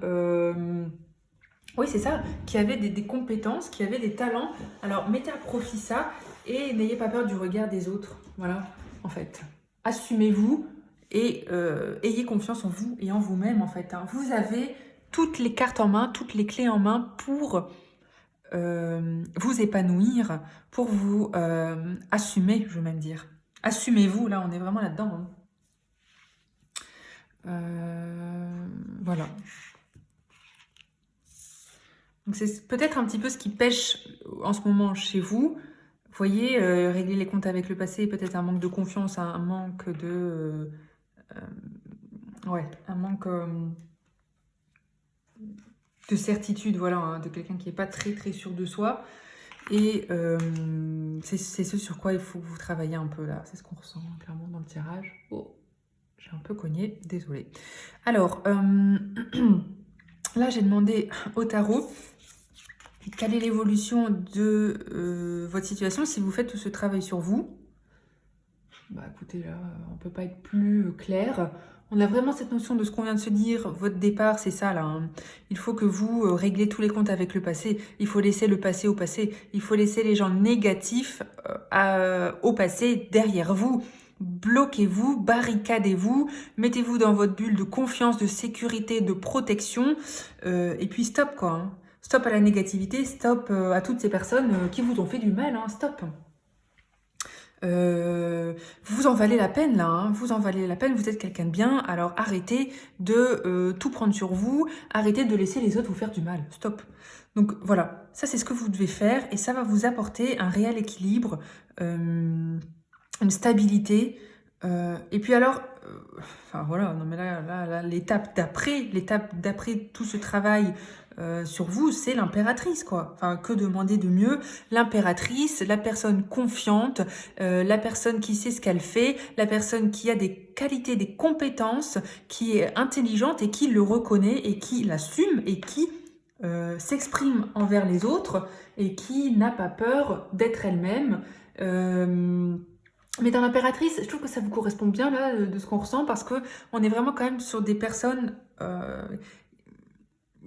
oui c'est ça, qui avaient des compétences, qui avaient des talents. Alors mettez à profit ça et n'ayez pas peur du regard des autres. Voilà, en fait. Assumez-vous et ayez confiance en vous et en vous-même en fait. Hein. Vous avez toutes les cartes en main, toutes les clés en main pour vous épanouir, pour vous assumer, je veux même dire. Assumez-vous, là on est vraiment là-dedans. Hein. Voilà. Donc c'est peut-être un petit peu ce qui pêche en ce moment chez vous. Vous voyez, régler les comptes avec le passé, peut-être un manque de confiance, un manque de... ouais, un manque de certitude, voilà, hein, de quelqu'un qui n'est pas très très sûr de soi. Et c'est ce sur quoi il faut que vous travaillez un peu là. C'est ce qu'on ressent clairement dans le tirage. Oh, j'ai un peu cogné, désolée. Alors, là j'ai demandé au tarot quelle est l'évolution de votre situation si vous faites tout ce travail sur vous. Bah écoutez, là, on ne peut pas être plus clair. On a vraiment cette notion de ce qu'on vient de se dire. Votre départ, c'est ça, là. Hein. Il faut que vous réglez tous les comptes avec le passé. Il faut laisser le passé au passé. Il faut laisser les gens négatifs au passé derrière vous. Bloquez-vous, barricadez-vous, mettez-vous dans votre bulle de confiance, de sécurité, de protection. Et puis stop, quoi. Hein. Stop à la négativité, stop à toutes ces personnes qui vous ont fait du mal. Hein. Stop. Vous en valez la peine là, hein, vous en valez la peine, vous êtes quelqu'un de bien, alors arrêtez de tout prendre sur vous, arrêtez de laisser les autres vous faire du mal, stop. Donc voilà, ça c'est ce que vous devez faire et ça va vous apporter un réel équilibre, une stabilité. Et puis alors, enfin voilà, non mais là l'étape d'après tout ce travail sur vous, c'est l'impératrice quoi. Enfin, que demander de mieux? L'impératrice, la personne confiante, la personne qui sait ce qu'elle fait, la personne qui a des qualités, des compétences, qui est intelligente et qui le reconnaît et qui l'assume et qui s'exprime envers les autres et qui n'a pas peur d'être elle-même. Mais dans l'impératrice, je trouve que ça vous correspond bien là de ce qu'on ressent parce que on est vraiment quand même sur des personnes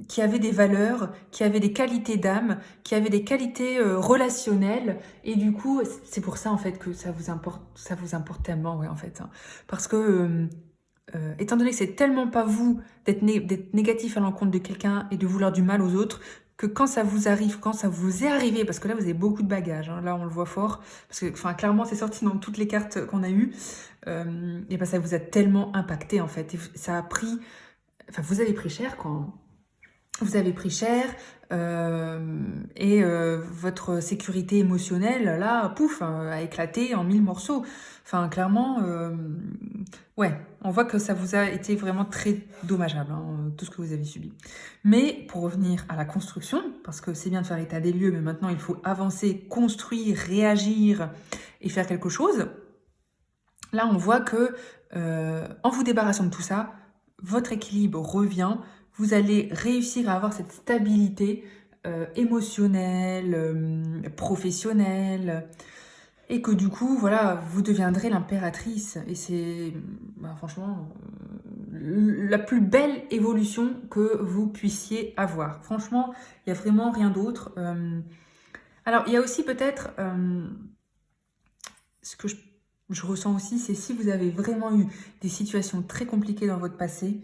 qui avaient des valeurs, qui avaient des qualités d'âme, qui avaient des qualités relationnelles et du coup c'est pour ça en fait que ça vous importe tellement ouais en fait hein. Parce que étant donné que c'est tellement pas vous d'être négatif à l'encontre de quelqu'un et de vouloir du mal aux autres, que quand ça vous arrive, quand ça vous est arrivé, parce que là vous avez beaucoup de bagages, hein, là on le voit fort, parce que enfin clairement c'est sorti dans toutes les cartes qu'on a eues, et ben ça vous a tellement impacté en fait, et ça a pris, enfin vous avez pris cher quoi, vous avez pris cher, et votre sécurité émotionnelle là, pouf, a éclaté en 1000 morceaux. Enfin, clairement, ouais, on voit que ça vous a été vraiment très dommageable, hein, tout ce que vous avez subi. Mais pour revenir à la construction, parce que c'est bien de faire l'état des lieux, mais maintenant il faut avancer, construire, réagir et faire quelque chose. Là, on voit que en vous débarrassant de tout ça, votre équilibre revient, vous allez réussir à avoir cette stabilité émotionnelle, professionnelle, et que du coup, voilà, vous deviendrez l'impératrice. Et c'est, bah, franchement, la plus belle évolution que vous puissiez avoir. Franchement, il n'y a vraiment rien d'autre. Alors, il y a aussi peut-être, ce que je ressens aussi, c'est si vous avez vraiment eu des situations très compliquées dans votre passé,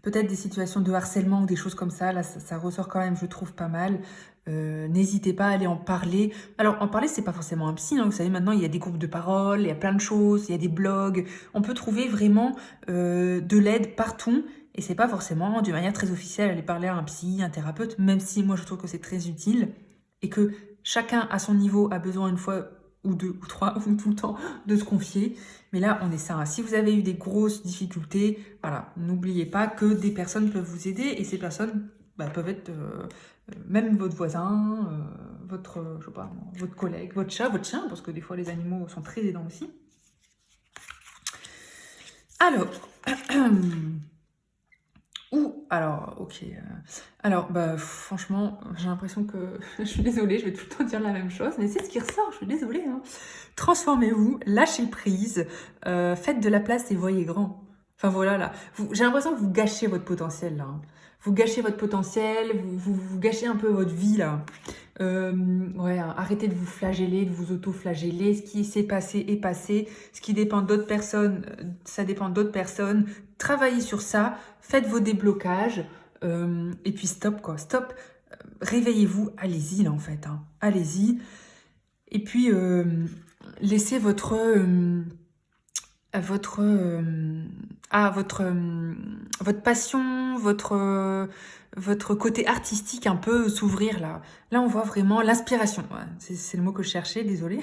peut-être des situations de harcèlement ou des choses comme ça, là ça ressort quand même, je trouve, pas mal. N'hésitez pas à aller en parler. Alors en parler, c'est pas forcément un psy, hein. Vous savez, maintenant il y a des groupes de parole, il y a plein de choses, il y a des blogs, on peut trouver vraiment de l'aide partout. Et c'est pas forcément de manière très officielle aller parler à un psy, un thérapeute, même si moi je trouve que c'est très utile et que chacun à son niveau a besoin une fois ou deux ou trois ou tout le temps de se confier. Mais là, on est ça. Si vous avez eu des grosses difficultés, voilà, n'oubliez pas que des personnes peuvent vous aider et ces personnes peuvent être même votre voisin, je sais pas, votre collègue, votre chat, votre chien, parce que des fois les animaux sont très aidants aussi. Alors, Ou, alors, ok. Alors, bah, franchement, j'ai l'impression que... je suis désolée, je vais tout le temps dire la même chose, mais c'est ce qui ressort, je suis désolée. Hein. Transformez-vous, lâchez prise, faites de la place et voyez grand. Enfin, voilà, là. J'ai l'impression que vous gâchez votre potentiel, là. Hein. Vous gâchez votre potentiel, vous gâchez un peu votre vie, là. Ouais, hein, arrêtez de vous flageller, de vous auto-flageller. Ce qui s'est passé est passé. Ce qui dépend d'autres personnes, ça dépend d'autres personnes. Travaillez sur ça, faites vos déblocages. Et puis stop, quoi. Stop. Réveillez-vous. Allez-y, là, en fait. Hein. Allez-y. Et puis, laissez votre... votre passion, votre côté artistique un peu s'ouvrir là. Là, on voit vraiment l'inspiration. Ouais, c'est le mot que je cherchais, désolée.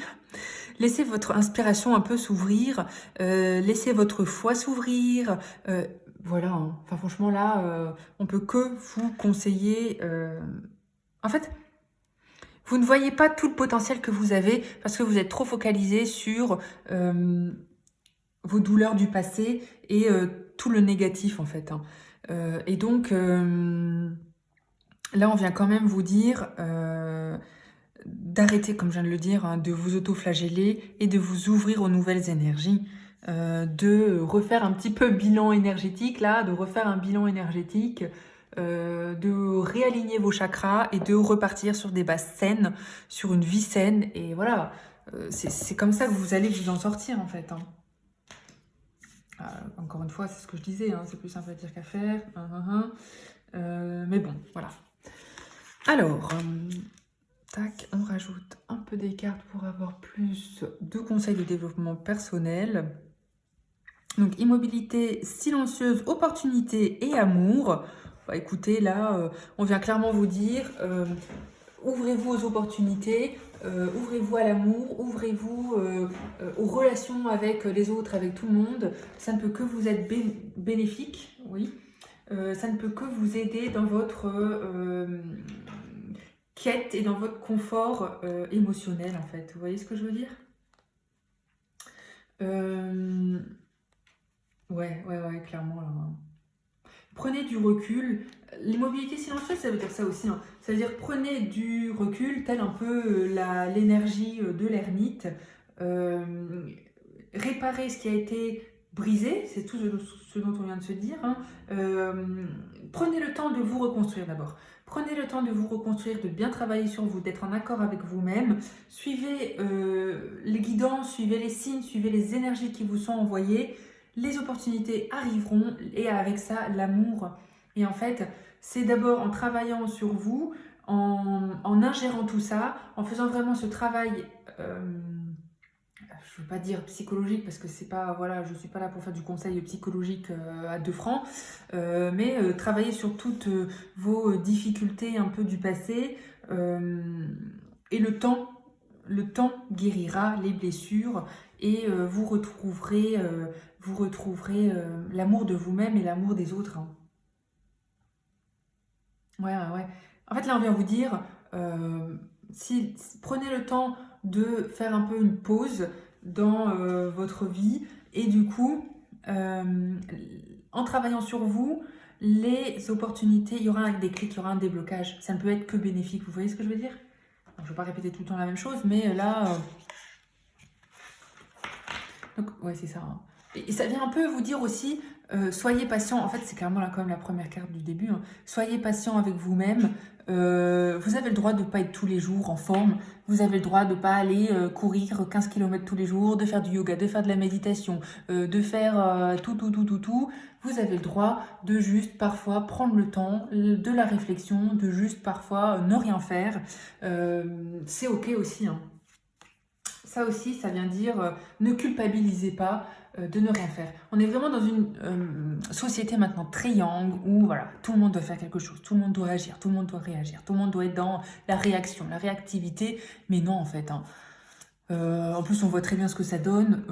Laissez votre inspiration un peu s'ouvrir. Laissez votre foi s'ouvrir. Voilà. Hein. Enfin, franchement, là, on peut que vous conseiller... En fait, vous ne voyez pas tout le potentiel que vous avez parce que vous êtes trop focalisé sur... vos douleurs du passé et tout le négatif en fait. Hein. Et donc, là on vient quand même vous dire d'arrêter, comme je viens de le dire, hein, de vous auto-flageller et de vous ouvrir aux nouvelles énergies. De refaire un petit peu bilan énergétique, là, de refaire un bilan énergétique, de réaligner vos chakras et de repartir sur des bases saines, sur une vie saine. Et voilà, c'est comme ça que vous allez vous en sortir en fait. Hein. Encore une fois, c'est ce que je disais, hein, c'est plus simple à dire qu'à faire. Mais bon, voilà. Alors, tac, on rajoute un peu des cartes pour avoir plus de conseils de développement personnel. Donc, immobilité silencieuse, opportunité et amour. Bah, écoutez, là, on vient clairement vous dire, ouvrez-vous aux opportunités, ouvrez-vous à l'amour, ouvrez-vous aux relations avec les autres, avec tout le monde. Ça ne peut que vous être bénéfique, oui. Ça ne peut que vous aider dans votre quête et dans votre confort émotionnel, en fait. Vous voyez ce que je veux dire? Ouais, clairement, là. Prenez du recul. L'immobilité silencieuse, ça veut dire ça aussi. Hein. Ça veut dire prenez du recul, tel un peu l'énergie de l'ermite. Réparez ce qui a été brisé, c'est tout ce dont on vient de se dire. Hein. Prenez le temps de vous reconstruire d'abord. Prenez le temps de vous reconstruire, de bien travailler sur vous, d'être en accord avec vous-même. Suivez les guidances, suivez les signes, suivez les énergies qui vous sont envoyées. Les opportunités arriveront et avec ça, l'amour. Et en fait, c'est d'abord en travaillant sur vous, en ingérant tout ça, en faisant vraiment ce travail, je ne veux pas dire psychologique parce que c'est pas, voilà, je ne suis pas là pour faire du conseil psychologique à 2 francs, mais travailler sur toutes vos difficultés un peu du passé et le temps guérira les blessures et vous retrouverez l'amour de vous-même et l'amour des autres. Hein. Ouais. En fait, là, on vient vous dire, prenez le temps de faire un peu une pause dans votre vie et du coup, en travaillant sur vous, les opportunités, il y aura un déclic, il y aura un déblocage. Ça ne peut être que bénéfique. Vous voyez ce que je veux dire? Alors, je ne vais pas répéter tout le temps la même chose, mais là... Donc, ouais, c'est ça. Hein. Et ça vient un peu vous dire aussi, soyez patient. En fait, c'est clairement là, quand même la première carte du début. Hein. Soyez patient avec vous-même. Vous avez le droit de ne pas être tous les jours en forme. Vous avez le droit de ne pas aller courir 15 km tous les jours, de faire du yoga, de faire de la méditation, de faire tout. Vous avez le droit de juste parfois prendre le temps, de la réflexion, de juste parfois ne rien faire. C'est ok aussi. Hein. Ça aussi, ça vient dire ne culpabilisez pas de ne rien faire. On est vraiment dans une société maintenant triangle où voilà, tout le monde doit faire quelque chose, tout le monde doit agir, tout le monde doit réagir, tout le monde doit être dans la réaction, la réactivité, mais non en fait. Hein. En plus, on voit très bien ce que ça donne,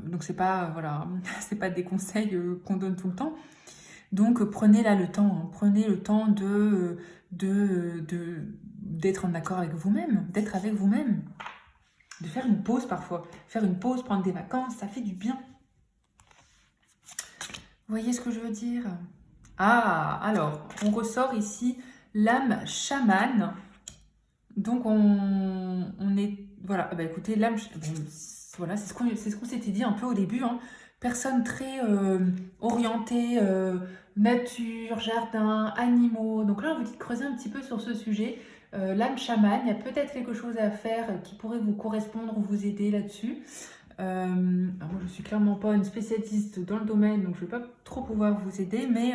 donc c'est pas voilà, c'est pas des conseils qu'on donne tout le temps. Donc prenez là le temps, hein, prenez le temps d'être en accord avec vous-même, d'être avec vous-même. De faire une pause parfois. Faire une pause, prendre des vacances, ça fait du bien. Vous voyez ce que je veux dire? Ah, alors, on ressort ici l'âme chamane. Donc, on est... Voilà, bah écoutez, l'âme... Bon, voilà, c'est ce qu'on s'était dit un peu au début, hein. Personne très orientée, nature, jardin, animaux. Donc là, on vous dit de creuser un petit peu sur ce sujet. L'âme chamane, il y a peut-être quelque chose à faire qui pourrait vous correspondre ou vous aider là-dessus. Alors moi, je suis clairement pas une spécialiste dans le domaine, donc je vais pas trop pouvoir vous aider, mais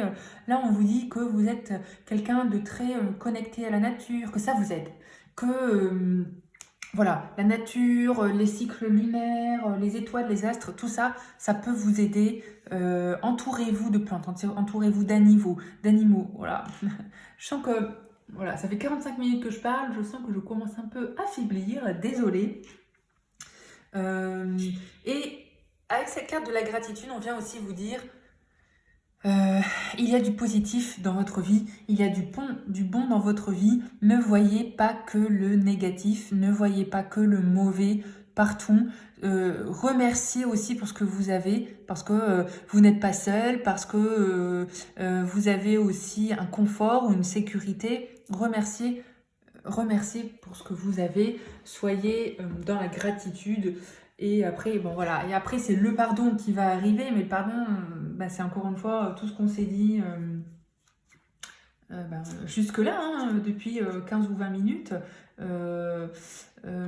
là, on vous dit que vous êtes quelqu'un de très connecté à la nature, que ça vous aide, que voilà, la nature, les cycles lunaires, les étoiles, les astres, tout ça, ça peut vous aider. Entourez-vous de plantes, entourez-vous d'animaux, voilà. Je sens que, voilà, ça fait 45 minutes que je parle, je sens que je commence un peu à faiblir, désolée. Et avec cette carte de la gratitude, on vient aussi vous dire, il y a du positif dans votre vie, il y a du bon dans votre vie. Ne voyez pas que le négatif, ne voyez pas que le mauvais partout. Remerciez aussi pour ce que vous avez, parce que vous n'êtes pas seul, parce que vous avez aussi un confort ou une sécurité. Remerciez pour ce que vous avez, soyez dans la gratitude. Et après, bon voilà, et après c'est le pardon qui va arriver, mais le pardon, bah, c'est encore une fois tout ce qu'on s'est dit jusque-là, hein, depuis 15 ou 20 minutes.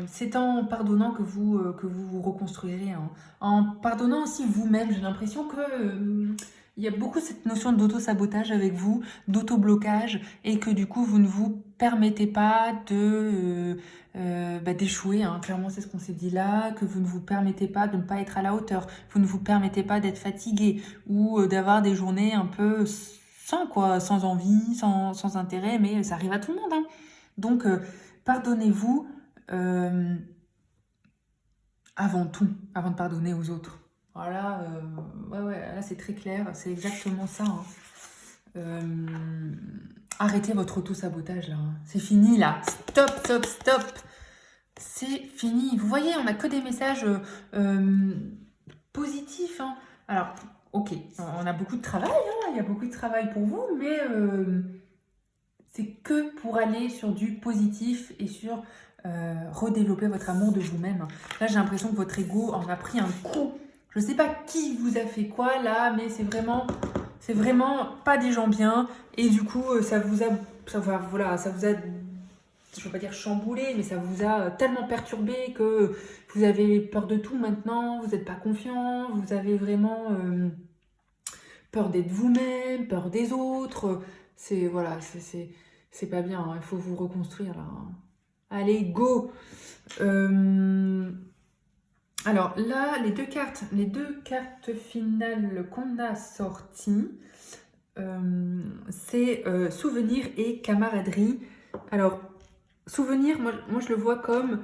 C'est en pardonnant que vous reconstruirez, hein. En pardonnant aussi vous-même, j'ai l'impression que il y a beaucoup cette notion d'auto-sabotage avec vous, d'auto-blocage, et que du coup vous ne vous permettez pas d'échouer, hein. Clairement c'est ce qu'on s'est dit là, que vous ne vous permettez pas de ne pas être à la hauteur, vous ne vous permettez pas d'être fatigué, ou d'avoir des journées un peu sans envie, sans intérêt, mais ça arrive à tout le monde, hein. Donc pardonnez-vous avant tout, avant de pardonner aux autres. Voilà, ouais, là c'est très clair, c'est exactement ça, hein. Arrêtez votre auto-sabotage là, hein. C'est fini là, stop. C'est fini. Vous voyez, on n'a que des messages positifs, hein. Alors, ok, on a beaucoup de travail, hein, il y a beaucoup de travail pour vous, mais c'est que pour aller sur du positif et sur redévelopper votre amour de vous-même. Là, j'ai l'impression que votre ego en a pris un coup. Je ne sais pas qui vous a fait quoi là, mais c'est vraiment pas des gens bien. Et du coup, ça vous a, je ne veux pas dire chamboulé, mais ça vous a tellement perturbé que vous avez peur de tout maintenant, vous n'êtes pas confiant, vous avez vraiment peur d'être vous-même, peur des autres. C'est pas bien, hein. Il faut vous reconstruire là, hein. Allez, go! Alors là, les deux cartes finales qu'on a sorties, c'est souvenir et camaraderie. Alors, souvenir, moi je le vois comme,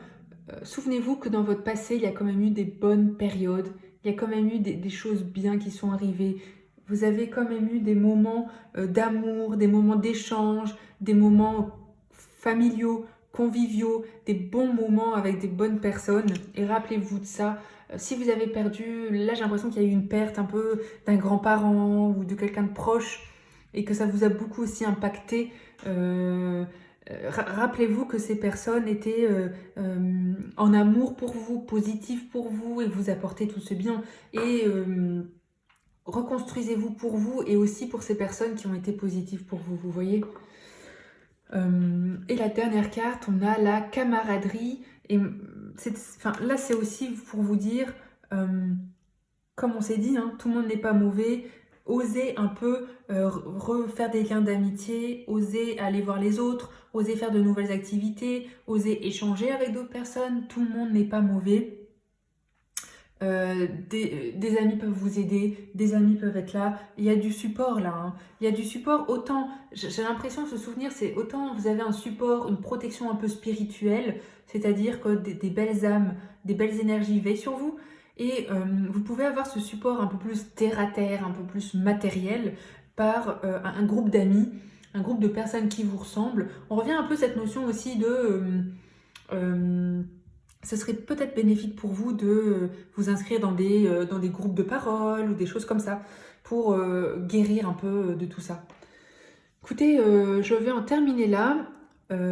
souvenez-vous que dans votre passé, il y a quand même eu des bonnes périodes, il y a quand même eu des choses bien qui sont arrivées. Vous avez quand même eu des moments d'amour, des moments d'échange, des moments familiaux, conviviaux, des bons moments avec des bonnes personnes. Et rappelez-vous de ça. Si vous avez perdu, là j'ai l'impression qu'il y a eu une perte un peu d'un grand-parent ou de quelqu'un de proche et que ça vous a beaucoup aussi impacté. Rappelez-vous que ces personnes étaient en amour pour vous, positifs pour vous et vous apportaient tout ce bien. Et reconstruisez-vous pour vous et aussi pour ces personnes qui ont été positives pour vous, vous voyez. Et la dernière carte, on a la camaraderie. Et là, c'est aussi pour vous dire, comme on s'est dit, hein, tout le monde n'est pas mauvais. Osez un peu refaire des liens d'amitié, osez aller voir les autres, osez faire de nouvelles activités, osez échanger avec d'autres personnes. Tout le monde n'est pas mauvais. Des amis peuvent vous aider, des amis peuvent être là, il y a du support là, hein. Il y a du support, autant, j'ai l'impression de se souvenir, c'est autant vous avez un support, une protection un peu spirituelle, c'est-à-dire que des belles âmes, des belles énergies veillent sur vous, et vous pouvez avoir ce support un peu plus terre à terre, un peu plus matériel, par un groupe d'amis, un groupe de personnes qui vous ressemblent. On revient un peu à cette notion aussi de... ce serait peut-être bénéfique pour vous de vous inscrire dans des groupes de parole ou des choses comme ça pour guérir un peu de tout ça. Écoutez, je vais en terminer là.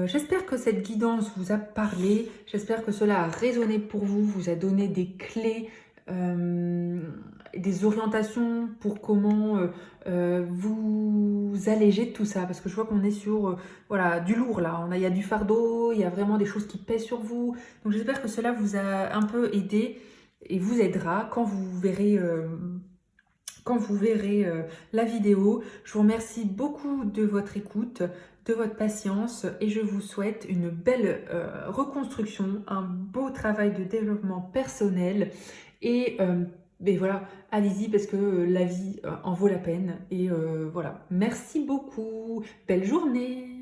J'espère que cette guidance vous a parlé. J'espère que cela a résonné pour vous, vous a donné des clés, des orientations pour comment vous alléger de tout ça. Parce que je vois qu'on est sur voilà, du lourd là. Il y a du fardeau, il y a vraiment des choses qui pèsent sur vous. Donc j'espère que cela vous a un peu aidé et vous aidera quand vous verrez la vidéo. Je vous remercie beaucoup de votre écoute, de votre patience et je vous souhaite une belle reconstruction, un beau travail de développement personnel et voilà, allez-y parce que la vie en vaut la peine et voilà. Merci beaucoup, belle journée.